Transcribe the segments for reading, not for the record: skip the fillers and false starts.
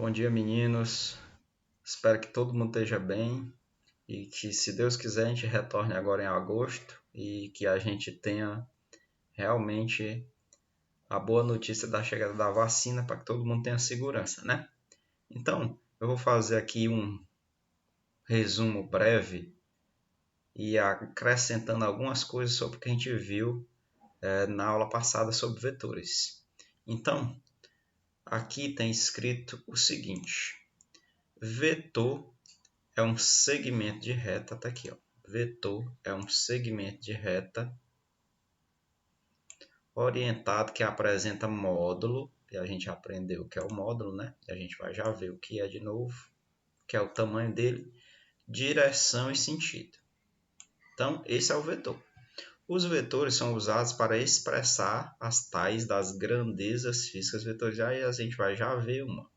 Bom dia, meninos. Espero que todo mundo esteja bem e que, se Deus quiser, a gente retorne agora em agosto e que a gente tenha realmente a boa notícia da chegada da vacina para que todo mundo tenha segurança, né? Então, eu vou fazer aqui um resumo breve e acrescentando algumas coisas sobre o que a gente viu na aula passada sobre vetores. Então, aqui tem escrito o seguinte: vetor é um segmento de reta, tá aqui, ó. Vetor é um segmento de reta orientado que apresenta módulo, que a gente aprendeu o que é o módulo, né? E a gente vai já ver o que é de novo, que é o tamanho dele, direção e sentido. Então, esse é o vetor. Os vetores são usados para expressar as tais das grandezas físicas vetoriais e a gente vai já ver uma.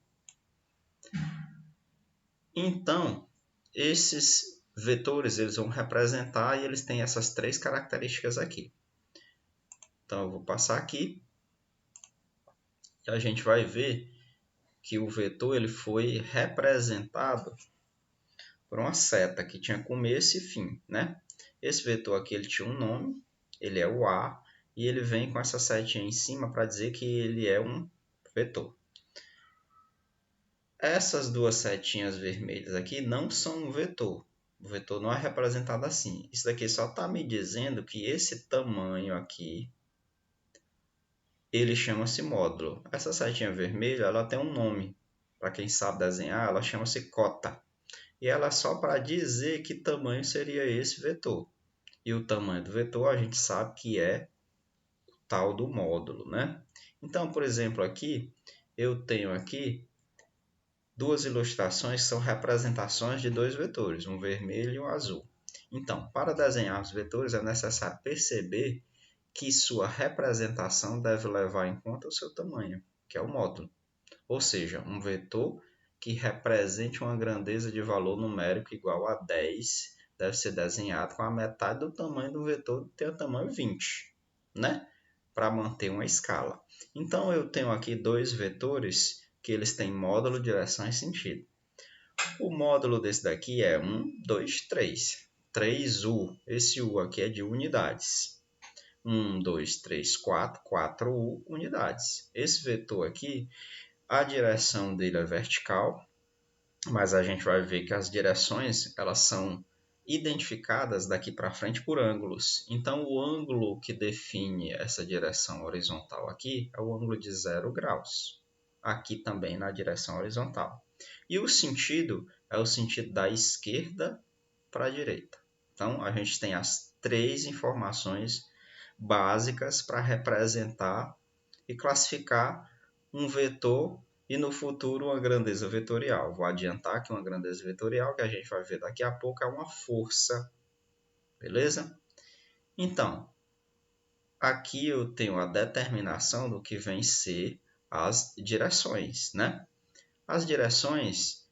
Então, esses vetores eles vão representar e eles têm essas três características aqui. Então, eu vou passar aqui e a gente vai ver que o vetor ele foi representado por uma seta que tinha começo e fim, né? Esse vetor aqui ele tinha um nome, ele é o A, e ele vem com essa setinha em cima para dizer que ele é um vetor. Essas duas setinhas vermelhas aqui não são um vetor. O vetor não é representado assim. Isso daqui só está me dizendo que esse tamanho aqui ele chama-se módulo. Essa setinha vermelha ela tem um nome. Para quem sabe desenhar, ela chama-se cota. E ela é só para dizer que tamanho seria esse vetor. E o tamanho do vetor a gente sabe que é o tal do módulo, né? Então, por exemplo, aqui eu tenho aqui duas ilustrações que são representações de dois vetores, um vermelho e um azul. Então, para desenhar os vetores é necessário perceber que sua representação deve levar em conta o seu tamanho, que é o módulo. Ou seja, um vetor que represente uma grandeza de valor numérico igual a 10 deve ser desenhado com a metade do tamanho do vetor, que tem o tamanho 20, né? Para manter uma escala. Então, eu tenho aqui dois vetores que eles têm módulo, direção e sentido. O módulo desse daqui é 1, 2, 3. 3U. Esse U aqui é de unidades. 1, 2, 3, 4. 4U unidades. Esse vetor aqui, a direção dele é vertical, mas a gente vai ver que as direções elas são identificadas daqui para frente por ângulos. Então, o ângulo que define essa direção horizontal aqui é o ângulo de 0 graus. Aqui também na direção horizontal. E o sentido é o sentido da esquerda para a direita. Então, a gente tem as três informações básicas para representar e classificar um vetor e no futuro uma grandeza vetorial. Vou adiantar que uma grandeza vetorial, que a gente vai ver daqui a pouco, é uma força. Beleza? Então, aqui eu tenho a determinação do que vem ser as direções, né? As direções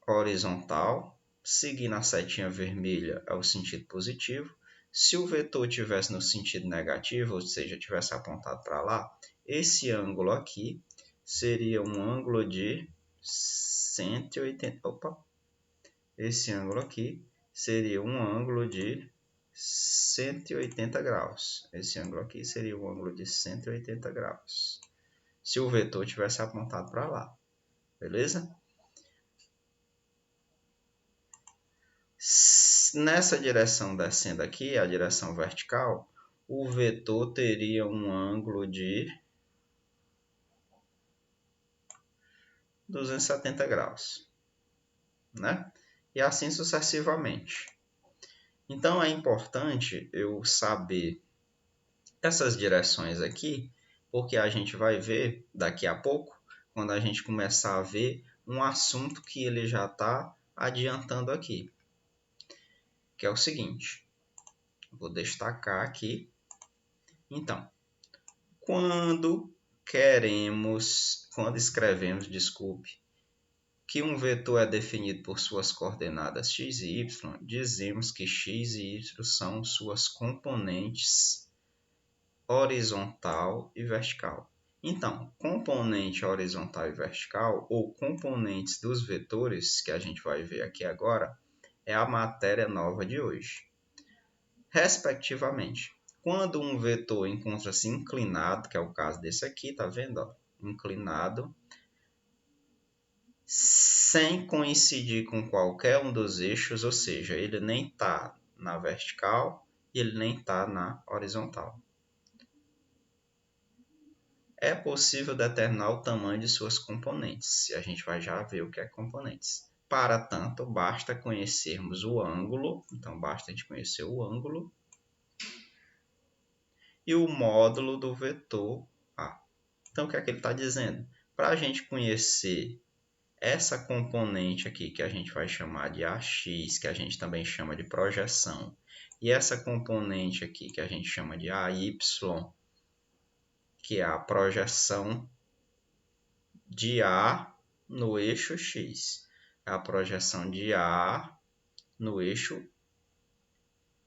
horizontal, seguindo a setinha vermelha, é o sentido positivo. Se o vetor tivesse no sentido negativo, ou seja, tivesse apontado para lá, esse ângulo aqui seria um ângulo de 180. Opa! Esse ângulo aqui seria um ângulo de 180 graus. Esse ângulo aqui seria um ângulo de 180 graus. Se o vetor tivesse apontado para lá. Beleza? Nessa direção descendo aqui, a direção vertical, o vetor teria um ângulo de 270 graus, né? E assim sucessivamente. Então é importante eu saber essas direções aqui, porque a gente vai ver daqui a pouco, quando a gente começar a ver um assunto que ele já está adiantando aqui, que é o seguinte. Vou destacar aqui. Então, quando escrevemos, que um vetor é definido por suas coordenadas x e y, dizemos que x e y são suas componentes horizontal e vertical. Então, componente horizontal e vertical, ou componentes dos vetores, que a gente vai ver aqui agora, é a matéria nova de hoje. Respectivamente, quando um vetor encontra-se inclinado, que é o caso desse aqui, tá vendo? Ó? Inclinado, sem coincidir com qualquer um dos eixos, ou seja, ele nem está na vertical e ele nem está na horizontal. É possível determinar o tamanho de suas componentes, e a gente vai já ver o que é componentes. Para tanto, basta conhecermos o ângulo, então basta a gente conhecer o ângulo e o módulo do vetor A. Então, o que é que ele está dizendo? Para a gente conhecer essa componente aqui, que a gente vai chamar de AX, que a gente também chama de projeção, e essa componente aqui, que a gente chama de AY, que é a projeção de A no eixo X. É a projeção de A no eixo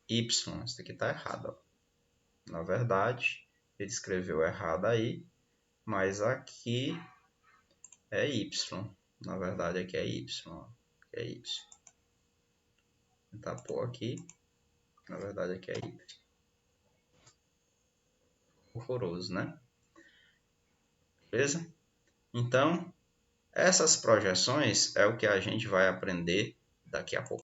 Y. Isso aqui está errado. Ó. Na verdade, ele escreveu errado aí, mas aqui é Y. Na verdade, aqui é Y. Aqui é Y. Vou tentar pôr aqui. Na verdade, aqui é Y. Horroroso, né? Beleza? Então, essas projeções é o que a gente vai aprender daqui a pouco.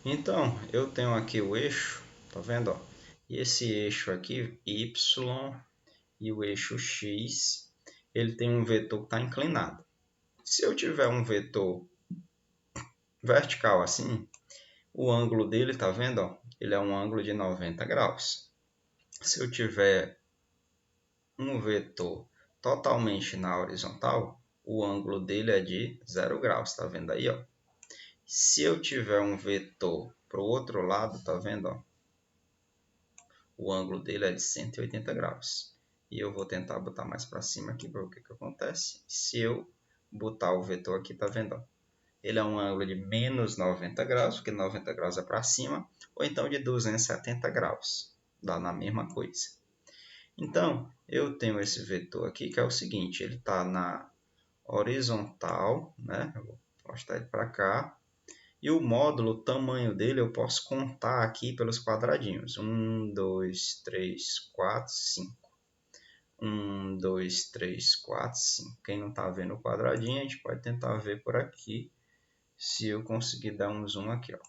Então, eu tenho aqui o eixo, tá vendo? Ó? E esse eixo aqui, Y, e o eixo X, ele tem um vetor que está inclinado. Se eu tiver um vetor vertical assim, o ângulo dele, tá vendo? Ó? Ele é um ângulo de 90 graus. Se eu tiver um vetor totalmente na horizontal, o ângulo dele é de 0 graus, tá vendo aí? Ó? Se eu tiver um vetor para o outro lado, tá vendo? Ó? O ângulo dele é de 180 graus. E eu vou tentar botar mais para cima aqui para ver o que acontece. Se eu botar o vetor aqui, tá vendo? Ó? Ele é um ângulo de menos 90 graus, porque 90 graus é para cima, ou então de 270 graus. Dá na mesma coisa. Então, eu tenho esse vetor aqui, que é o seguinte, ele está na horizontal, né? Eu vou mostrar ele para cá. E o módulo, o tamanho dele, eu posso contar aqui pelos quadradinhos. 1, 2, 3, 4, 5. 1, 2, 3, 4, 5. Quem não está vendo o quadradinho, a gente pode tentar ver por aqui. Se eu conseguir dar um zoom aqui, ó.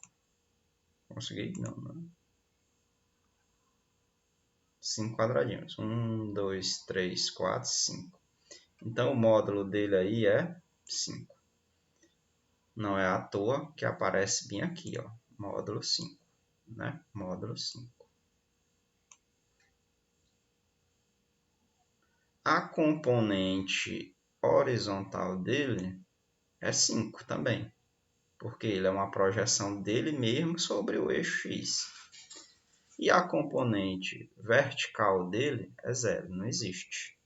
Consegui? Não, não. 5 quadradinhos. 1, 2, 3, 4, 5. Então, o módulo dele aí é 5. Não é à toa que aparece bem aqui, ó, módulo 5, né? Módulo 5. A componente horizontal dele é 5 também, porque ele é uma projeção dele mesmo sobre o eixo X. E a componente vertical dele é 0, não existe.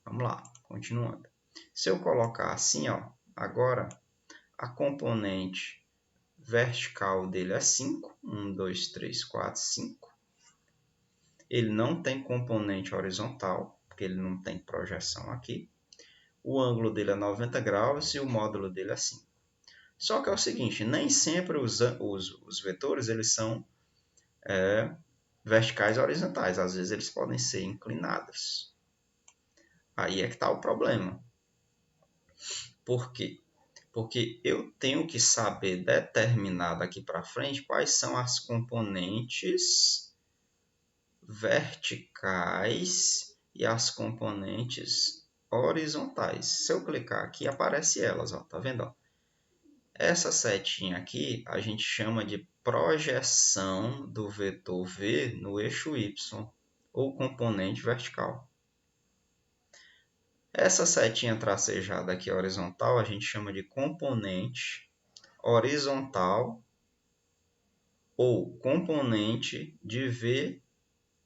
Vamos lá, continuando. Se eu colocar assim, ó, agora a componente vertical dele é 5. 1, 2, 3, 4, 5. Ele não tem componente horizontal, porque ele não tem projeção aqui. O ângulo dele é 90 graus e o módulo dele é 5. Só que é o seguinte, nem sempre os vetores eles são verticais e horizontais. Às vezes eles podem ser inclinados. Aí é que está o problema. Por quê? Porque eu tenho que saber determinar daqui para frente quais são as componentes verticais e as componentes horizontais. Se eu clicar aqui, aparece elas, ó, tá vendo? Ó? Essa setinha aqui a gente chama de projeção do vetor V no eixo Y, ou componente vertical. Essa setinha tracejada aqui horizontal a gente chama de componente horizontal ou componente de V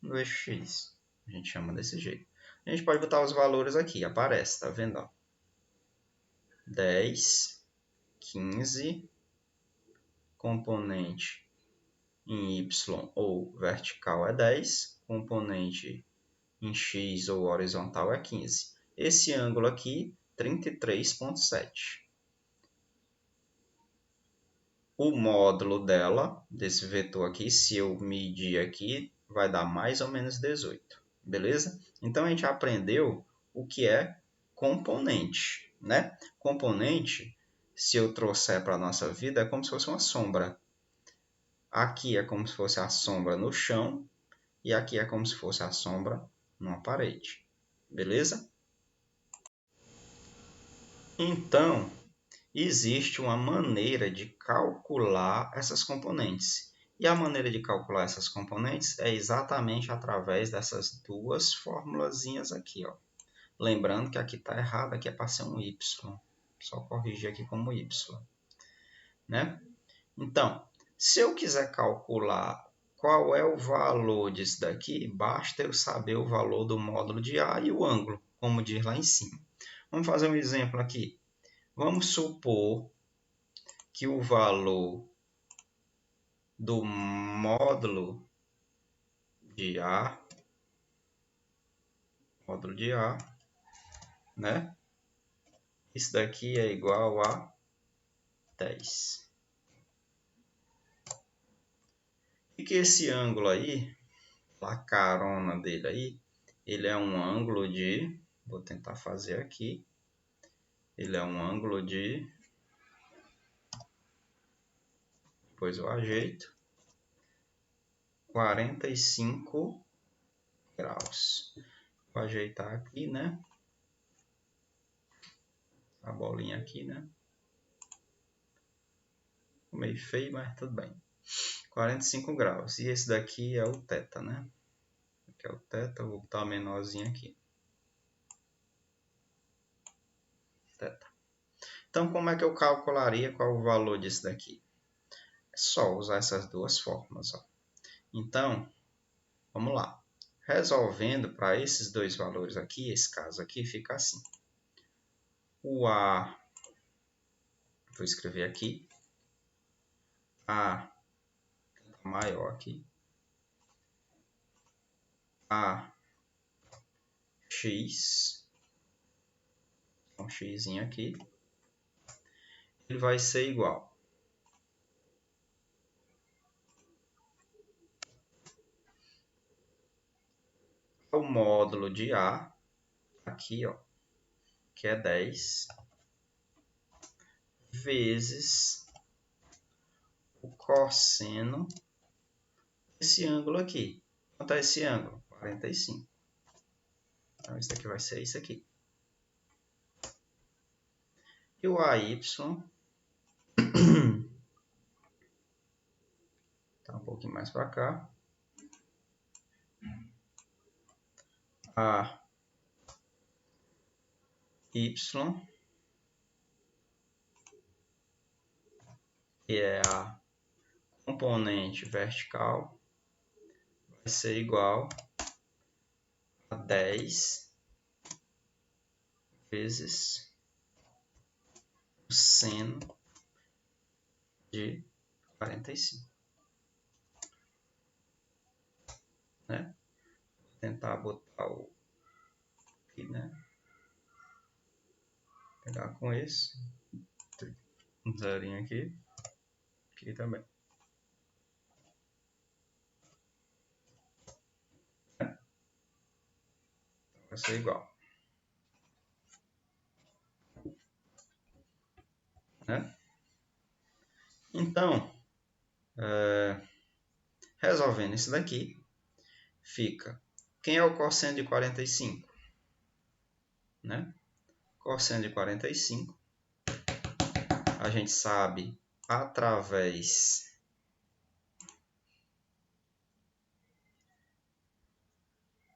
no eixo X. A gente chama desse jeito. A gente pode botar os valores aqui, aparece, tá vendo? Ó? 10, 15, componente em Y ou vertical é 10, componente em x ou horizontal é 15. Esse ângulo aqui, 33,7. O módulo dela, desse vetor aqui, se eu medir aqui, vai dar mais ou menos 18. Beleza? Então, a gente aprendeu o que é componente, né? Componente, se eu trouxer para a nossa vida, é como se fosse uma sombra. Aqui é como se fosse a sombra no chão e aqui é como se fosse a sombra numa parede. Beleza? Então, existe uma maneira de calcular essas componentes. E a maneira de calcular essas componentes é exatamente através dessas duas formulazinhas aqui, ó. Lembrando que aqui está errado, aqui é para ser um y. Só corrigir aqui como y, né? Então, se eu quiser calcular qual é o valor disso daqui, basta eu saber o valor do módulo de A e o ângulo, como diz lá em cima. Vamos fazer um exemplo aqui. Vamos supor que o valor do módulo de A, né? Isso daqui é igual a 10. E que esse ângulo aí, a carona dele aí, ele é um ângulo de, vou tentar fazer aqui, ele é um ângulo de, depois eu ajeito, 45 graus. Vou ajeitar aqui, né? A bolinha aqui, né? Meio feio, mas tudo bem. 45 graus. E esse daqui é o θ, né? Aqui é o θ, eu vou botar menorzinho aqui. θ. Então, como é que eu calcularia qual o valor disso daqui? É só usar essas duas fórmulas, ó. Então, vamos lá. Resolvendo para esses dois valores aqui, esse caso aqui fica assim. O A, vou escrever aqui. A maior aqui. A x, um x aqui, ele vai ser igual ao módulo de A, aqui, ó, que é 10, vezes o cosseno desse ângulo aqui. Quanto é esse ângulo? 45. Então, isso aqui vai ser isso aqui. E o AY tá um pouquinho mais para cá. A Y, que é a componente vertical, vai ser igual a 10 vezes o seno de 45. Né? Vou tentar botar o aqui, né? Pegar com esse. Um zerinho aqui. Aqui também. Vai ser igual. Né? Então, resolvendo isso daqui, fica. Quem é o cosseno de 45? Né? Cosseno de 45, a gente sabe através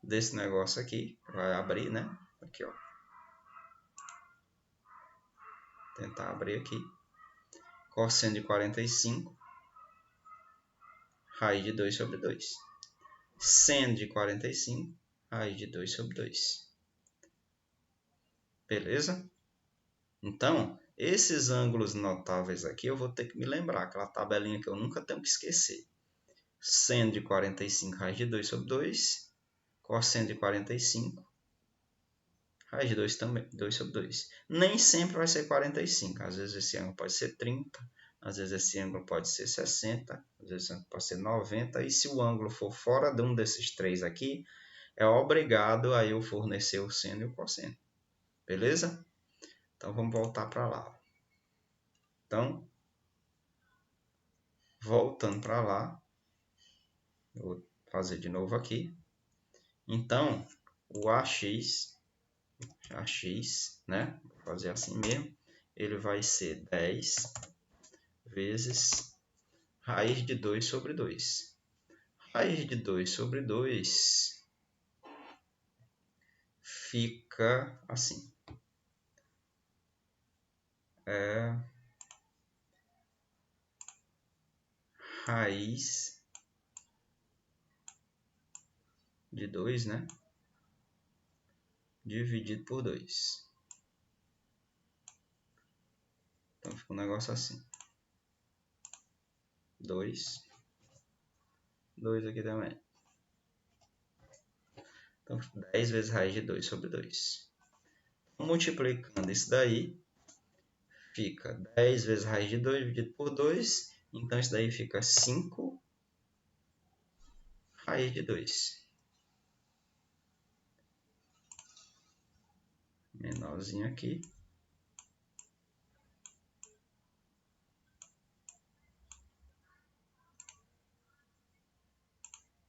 desse negócio aqui, vai abrir, né? Aqui, ó. Tentar abrir aqui. Cosseno de 45, raiz de 2 sobre 2. Seno de 45, raiz de 2 sobre 2. Beleza? Então, esses ângulos notáveis aqui eu vou ter que me lembrar, aquela tabelinha que eu nunca tenho que esquecer. Seno de 45, raiz de 2 sobre 2. cosseno de 45, raiz de 2 também, 2 sobre 2. Nem sempre vai ser 45, às vezes esse ângulo pode ser 30, às vezes esse ângulo pode ser 60, às vezes esse ângulo pode ser 90, e se o ângulo for fora de um desses três aqui, é obrigado a eu fornecer o seno e o cosseno. Beleza? Então vamos voltar para lá. Então, voltando para lá, eu vou fazer de novo aqui. Então, o AX, né? Vou fazer assim mesmo. Ele vai ser 10 vezes raiz de 2 sobre 2. Raiz de 2 sobre 2 fica assim. Raiz de 2, né? Dividido por 2. Então fica um negócio assim. 2 aqui também. Então 10 vezes raiz de 2 sobre 2. Multiplicando isso daí, fica 10 vezes raiz de 2 dividido por 2. Então isso daí fica 5 raiz de 2. Menorzinho aqui.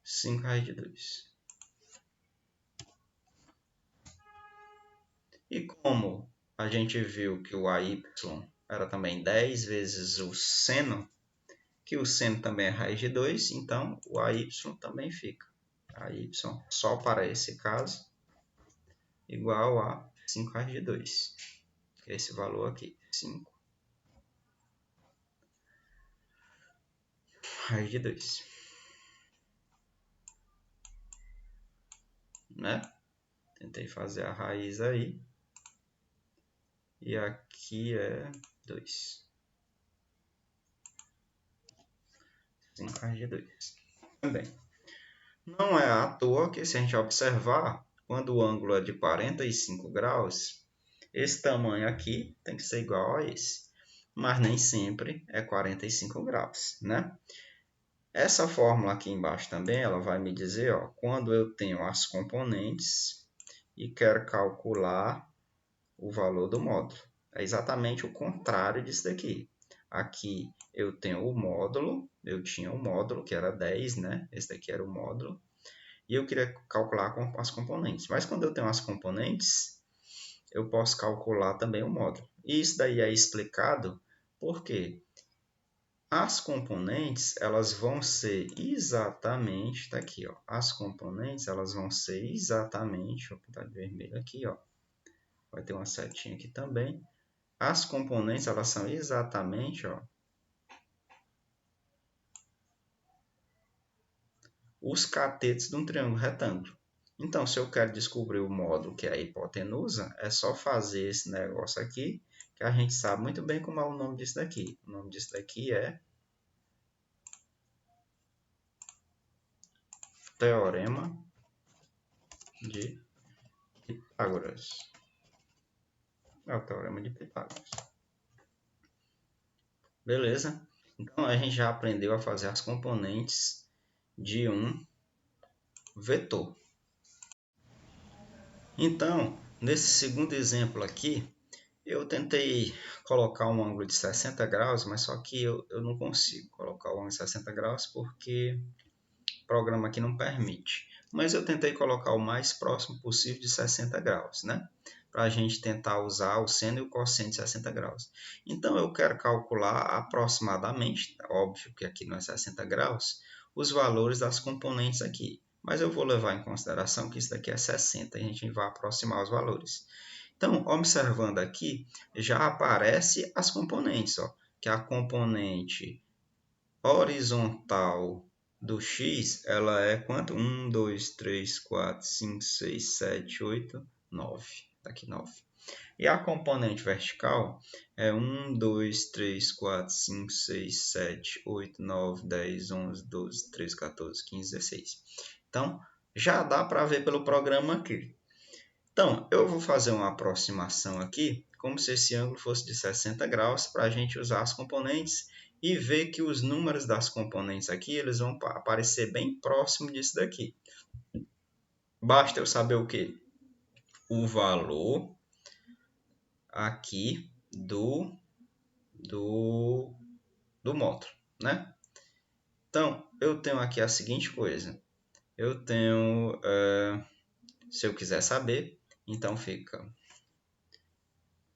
5 raiz de 2. E como a gente viu que o AY era também 10 vezes o seno, que o seno também é raiz de 2, então o AY também fica. AY, só para esse caso, igual a 5 raiz de 2. Esse valor aqui, 5 raiz de 2. Né? Tentei fazer a raiz aí. E aqui é 2. 5 raiz de 2. Também. Não é à toa que, se a gente observar, quando o ângulo é de 45 graus, esse tamanho aqui tem que ser igual a esse. Mas nem sempre é 45 graus, né? Essa fórmula aqui embaixo também, ela vai me dizer, ó, quando eu tenho as componentes e quero calcular o valor do módulo. É exatamente o contrário disso daqui. Aqui eu tenho o módulo, eu tinha um módulo que era 10, né? Esse daqui era o módulo. E eu queria calcular as componentes. Mas quando eu tenho as componentes, eu posso calcular também o módulo. E isso daí é explicado porque as componentes, elas vão ser exatamente, tá aqui, ó. As componentes, elas vão ser exatamente, vou pintar de vermelho aqui, ó. Vai ter uma setinha aqui também. As componentes, elas são exatamente, ó, os catetos de um triângulo retângulo. Então, se eu quero descobrir o módulo que é a hipotenusa, é só fazer esse negócio aqui, que a gente sabe muito bem como é o nome disso daqui. O nome disso daqui é Teorema de Pitágoras. É o Teorema de Pitágoras. Beleza? Então, a gente já aprendeu a fazer as componentes de um vetor. Então, nesse segundo exemplo aqui, eu tentei colocar um ângulo de 60 graus, mas só que eu não consigo colocar o ângulo de 60 graus porque o programa aqui não permite. Mas eu tentei colocar o mais próximo possível de 60 graus, né? Para a gente tentar usar o seno e o cosseno de 60 graus. Então, eu quero calcular aproximadamente, óbvio que aqui não é 60 graus, os valores das componentes aqui. Mas eu vou levar em consideração que isso daqui é 60 e a gente vai aproximar os valores. Então, observando aqui, já aparece as componentes, ó, que a componente horizontal do x, ela é quanto? 1, 2, 3, 4, 5, 6, 7, 8, 9. Está aqui 9. E a componente vertical é 1, 2, 3, 4, 5, 6, 7, 8, 9, 10, 11, 12, 13, 14, 15, 16. Então, Já dá para ver pelo programa aqui. Então, eu vou fazer uma aproximação aqui, como se esse ângulo fosse de 60 graus, para a gente usar as componentes e ver que os números das componentes aqui, eles vão aparecer bem próximo disso daqui. Basta eu saber o quê? O valor aqui do módulo, né? Então, eu tenho aqui a seguinte coisa. Eu tenho, se eu quiser saber, então fica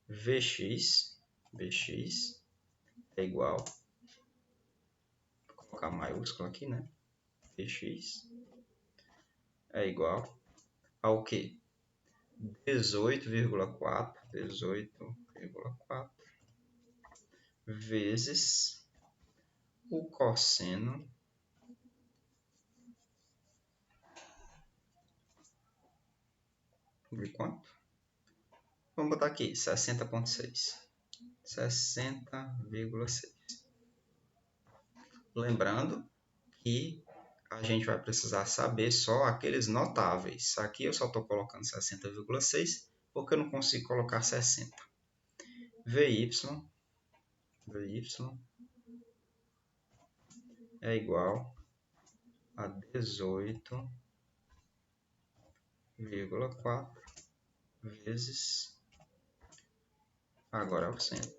Vx é igual, vou colocar maiúsculo aqui, né? Vx é igual ao que? 18,4 vezes o cosseno de quanto? Vamos botar aqui, 60,6. 60,6. Lembrando que a gente vai precisar saber só aqueles notáveis. Aqui eu só estou colocando 60,6 porque eu não consigo colocar 60. Vy é igual a 18,4 vezes, agora é o centro,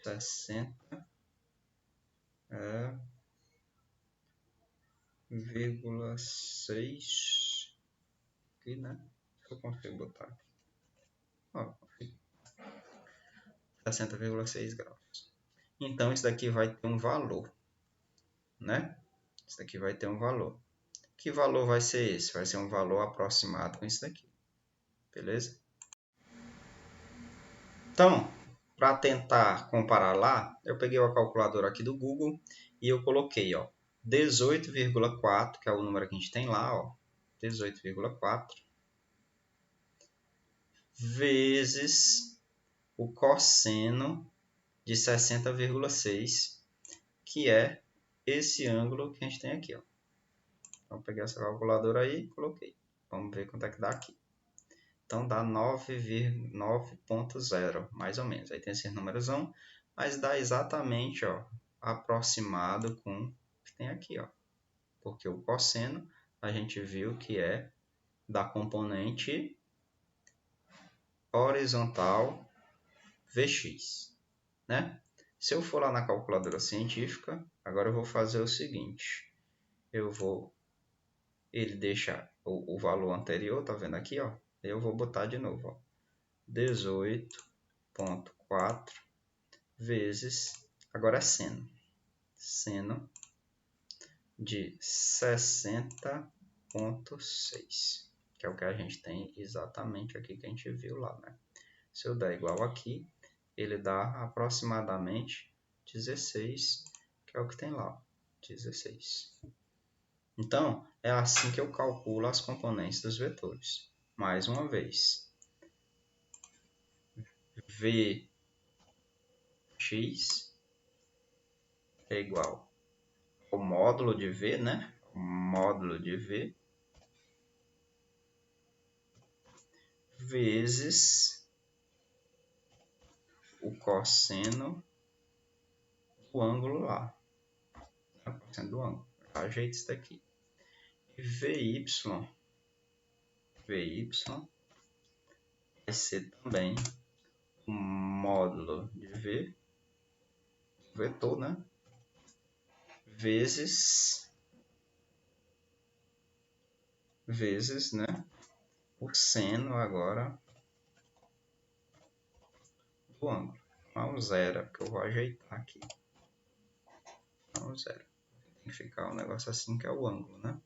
60,6 aqui, né? Se eu consigo botar aqui. Ó, 60,6 graus. Então, isso daqui vai ter um valor, né? Isso daqui vai ter um valor. Que valor vai ser esse? Vai ser um valor aproximado com isso daqui. Beleza? Então, para tentar comparar lá, eu peguei a calculadora aqui do Google e eu coloquei, ó, 18,4, que é o número que a gente tem lá, ó, 18,4 vezes o cosseno de 60,6, que é esse ângulo que a gente tem aqui, ó. Então, eu peguei essa calculadora aí e coloquei. Vamos ver quanto é que dá aqui. Então, dá 9,0, mais ou menos. Aí tem esses números, mas dá exatamente, ó, aproximado com o que tem aqui, ó. Porque o cosseno, a gente viu que é da componente horizontal Vx, né? Se eu for lá na calculadora científica, agora eu vou fazer o seguinte. Ele deixa o valor anterior, tá vendo aqui, ó? Eu vou botar de novo, ó. 18,4 vezes, agora é seno de 60,6, que é o que a gente tem exatamente aqui que a gente viu lá, né? Se eu der igual aqui, ele dá aproximadamente 16, que é o que tem lá, 16. Então, é assim que eu calculo as componentes dos vetores. Mais uma vez, Vx é igual ao módulo de V, né? O módulo de V vezes o cosseno do ângulo lá. O cosseno do ângulo. Ajeita isso daqui. E Vy vai ser também o módulo de V, vetor, né? Vezes, né? O seno agora do ângulo. Não zero, porque eu vou ajeitar aqui. Não zero. Tem que ficar um negócio assim que é o ângulo, né?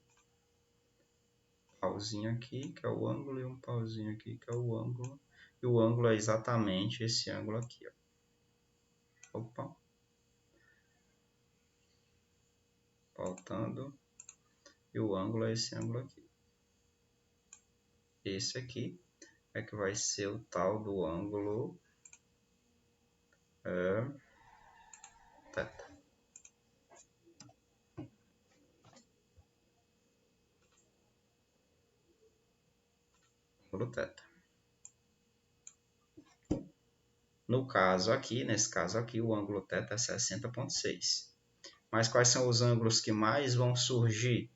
Pauzinho aqui, que é o ângulo, e um pauzinho aqui, que é o ângulo. E o ângulo é exatamente esse ângulo aqui, ó. Opa. Faltando. E o ângulo é esse ângulo aqui. Esse aqui é que vai ser o tal do ângulo θ. ângulo θ. No caso aqui, nesse caso aqui, o ângulo θ é 60,6. Mas quais são os ângulos que mais vão surgir?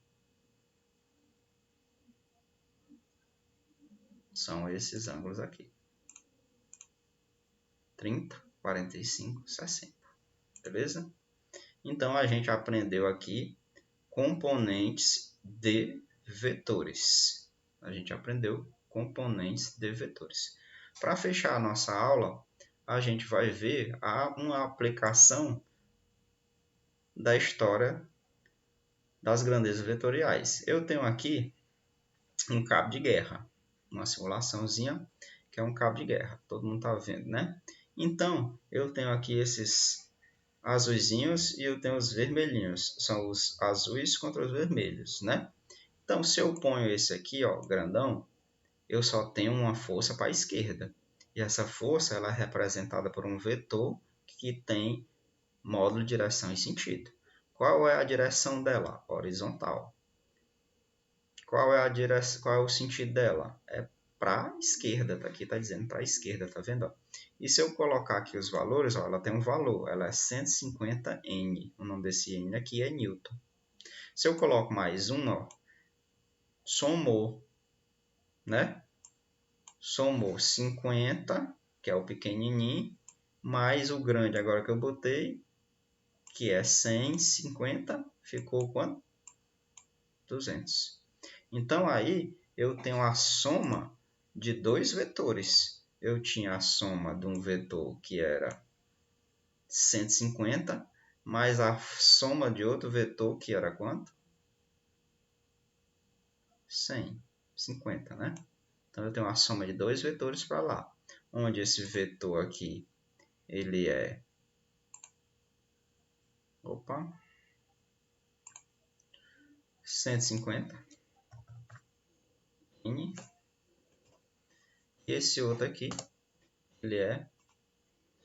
São esses ângulos aqui. 30, 45, 60. Beleza? Então, a gente aprendeu aqui componentes de vetores. A gente aprendeu componentes de vetores. Para fechar a nossa aula, a gente vai ver uma aplicação da história das grandezas vetoriais. Eu tenho aqui um cabo de guerra, uma simulaçãozinha que é um cabo de guerra. Todo mundo está vendo, né? Então, eu tenho aqui esses azuisinhos e eu tenho os vermelhinhos. São os azuis contra os vermelhos, né? Então, se eu ponho esse aqui, ó, grandão, eu só tenho uma força para a esquerda. E essa força ela é representada por um vetor que tem módulo, direção e sentido. Qual é a direção dela? Horizontal. Qual é o sentido dela? É para a esquerda, tá aqui está dizendo para a esquerda, tá vendo? E se eu colocar aqui os valores, ó, ela tem um valor, ela é 150 N. O nome desse N aqui é Newton. Se eu coloco mais um, ó, somou, né? Somou 50, que é o pequenininho, mais o grande agora que eu botei, que é 150, ficou quanto? 200. Então, aí eu tenho a soma de dois vetores. Eu tinha a soma de um vetor que era 150, mais a soma de outro vetor que era quanto? 150, né? Então, eu tenho a soma de dois vetores para lá. Onde esse vetor aqui, ele é... Opa! 150. E esse outro aqui, ele é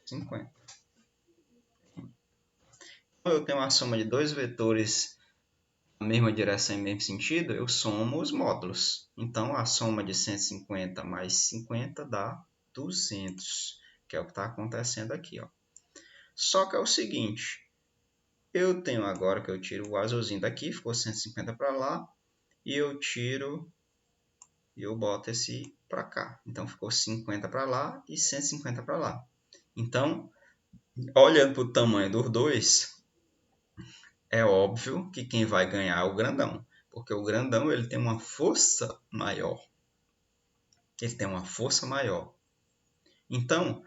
50. Então, eu tenho a soma de dois vetores na mesma direção e mesmo sentido, eu somo os módulos. Então, a soma de 150 mais 50 dá 200, que é o que está acontecendo aqui. Ó. Só que é o seguinte, eu tenho agora que eu tiro o azulzinho daqui, ficou 150 para lá, e eu tiro e eu boto esse para cá. Então, ficou 50 para lá e 150 para lá. Então, olhando para o tamanho dos dois, é óbvio que quem vai ganhar é o grandão, porque o grandão ele tem uma força maior. Ele tem uma força maior. Então,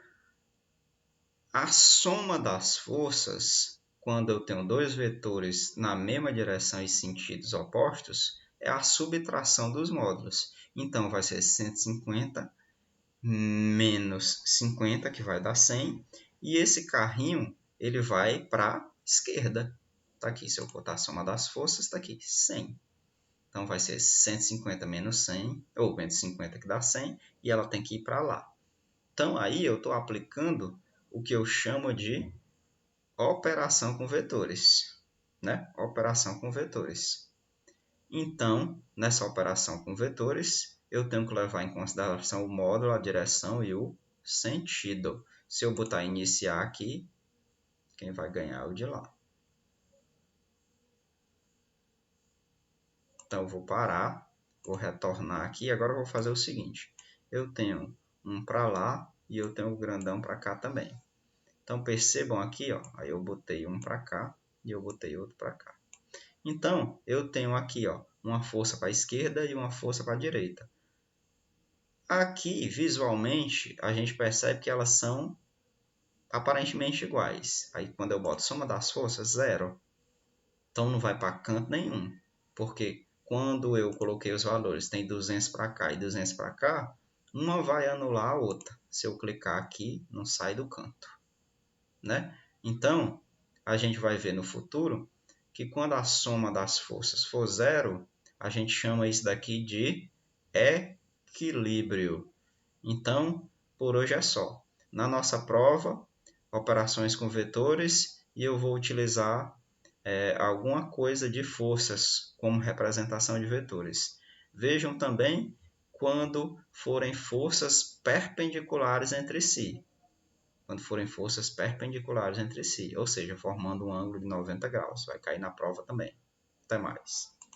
a soma das forças, quando eu tenho dois vetores na mesma direção e sentidos opostos, é a subtração dos módulos. Então, vai ser 150 menos 50, que vai dar 100. E esse carrinho ele vai para a esquerda. Está aqui, se eu botar a soma das forças, está aqui, 100. Então, vai ser 150 menos 100, ou menos 50 que dá 100, e ela tem que ir para lá. Então, aí eu estou aplicando o que eu chamo de operação com vetores. Né? Operação com vetores. Então, nessa operação com vetores, eu tenho que levar em consideração o módulo, a direção e o sentido. Se eu botar iniciar aqui, quem vai ganhar é o de lá. Então, eu vou parar, vou retornar aqui. Agora eu vou fazer o seguinte. Eu tenho um para lá e eu tenho o grandão para cá também. Então, percebam aqui, ó, aí eu botei um para cá e eu botei outro para cá. Então, eu tenho aqui ó, uma força para a esquerda e uma força para a direita. Aqui, visualmente, a gente percebe que elas são aparentemente iguais. Aí, quando eu boto soma das forças, zero. Então, não vai para canto nenhum. Porque quando eu coloquei os valores, tem 200 para cá e 200 para cá, uma vai anular a outra. Se eu clicar aqui, não sai do canto. Né? Então, a gente vai ver no futuro que quando a soma das forças for zero, a gente chama isso daqui de equilíbrio. Então, por hoje é só. Na nossa prova, operações com vetores, e eu vou utilizar alguma coisa de forças como representação de vetores. Vejam também quando forem forças perpendiculares entre si. Quando forem forças perpendiculares entre si, ou seja, formando um ângulo de 90 graus. Vai cair na prova também. Até mais.